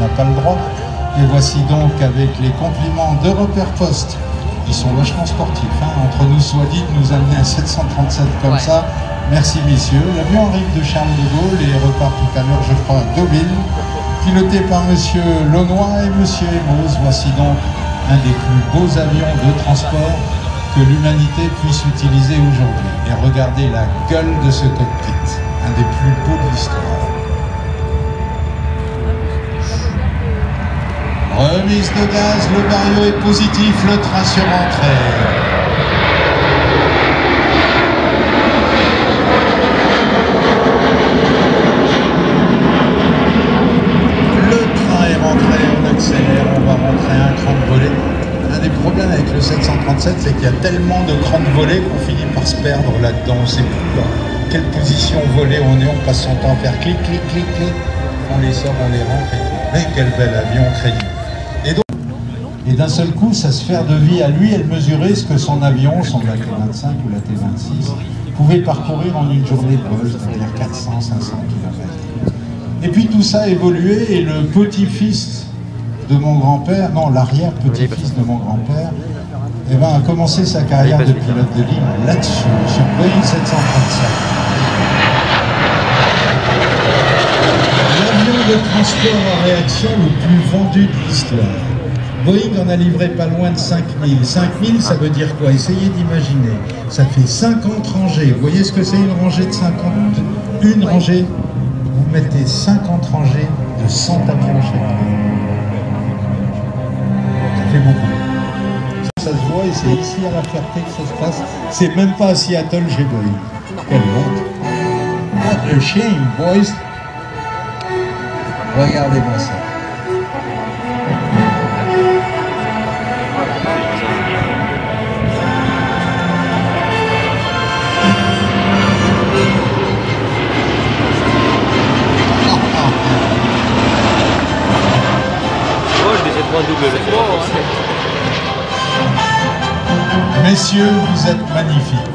n'a pas le droit. Et voici donc avec les compliments de Repère Post. Ils sont vachement sportifs, hein. Entre nous soit dit, de nous amener un 737 comme ça. Merci messieurs. L'avion arrive de Charles de Gaulle et repart tout à l'heure, je crois, à Deauville, piloté par monsieur Launois et monsieur Emos. Voici donc un des plus beaux avions de transport que l'humanité puisse utiliser aujourd'hui. Et regardez la gueule de ce cockpit, un des plus beaux de l'histoire. Remise de gaz, le vario est positif, le train sur entrée. Le train est rentré, on accélère, on va rentrer un cran de volée. Un des problèmes avec le 737, c'est qu'il y a tellement de crans de volée qu'on finit par se perdre là-dedans. On ne sait plus dans quelle position voler on est, on passe son temps à faire clic, clic, clic, clic. On les sort, on les rentre et tout. Mais quel bel avion crédible. Et d'un seul coup, sa sphère de vie à lui, elle mesurait ce que son avion, son T-25 ou la T-26, pouvait parcourir en une journée de vol, c'est-à-dire 400-500 km. Et puis tout ça a évolué et le petit-fils de mon grand-père, non, l'arrière-petit-fils de mon grand-père, eh ben, a commencé sa carrière de pilote de ligne là-dessus, sur Boeing 737. L'avion de transport en réaction le plus vendu de l'histoire. Boeing en a livré pas loin de 5000. 5000, ça veut dire quoi? Essayez d'imaginer. Ça fait 50 rangées. Vous voyez ce que c'est une rangée de 50? Une rangée, vous mettez 50 rangées de 100 avions chacun. Ça fait beaucoup. Ça se voit et c'est ici à la Ferté que ça se passe. C'est même pas à Seattle chez Boeing. Quelle honte. What a shame, boys. Regardez-moi ça. Messieurs, vous êtes magnifiques.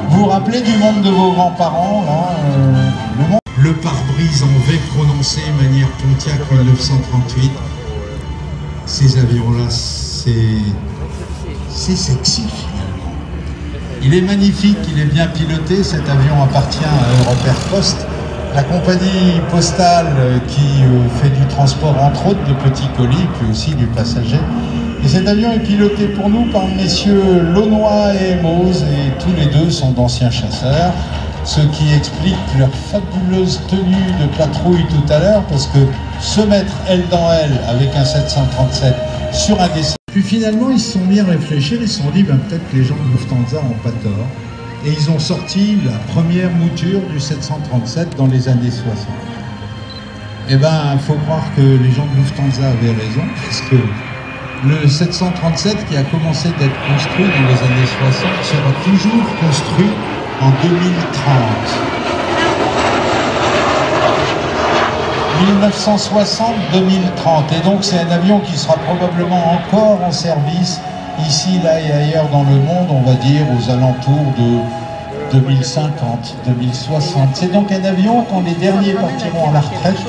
Vous vous rappelez du monde de vos grands-parents, là, le pare-brise en V prononcé, manière Pontiac 1938. Ces avions-là, c'est sexy finalement. Il est magnifique, il est bien piloté. Cet avion appartient à Repère Post, la compagnie postale qui fait du transport entre autres de petits colis, puis aussi du passager. Et cet avion est piloté pour nous par messieurs Launois et Emos, et tous les deux sont d'anciens chasseurs, ce qui explique leur fabuleuse tenue de patrouille tout à l'heure, parce que se mettre aile dans aile avec un 737 sur un dessin. Puis finalement, ils se sont mis à réfléchir, ils se sont dit, ben, peut-être que les gens de Lufthansa n'ont pas tort. Et ils ont sorti la première mouture du 737 dans les années 60. Eh ben, il faut croire que les gens de Lufthansa avaient raison, parce que le 737 qui a commencé d'être construit dans les années 60 sera toujours construit en 2030. 1960-2030. Et donc c'est un avion qui sera probablement encore en service ici, là et ailleurs dans le monde, on va dire aux alentours de 2050, 2060. C'est donc un avion quand les derniers partiront à la retraite.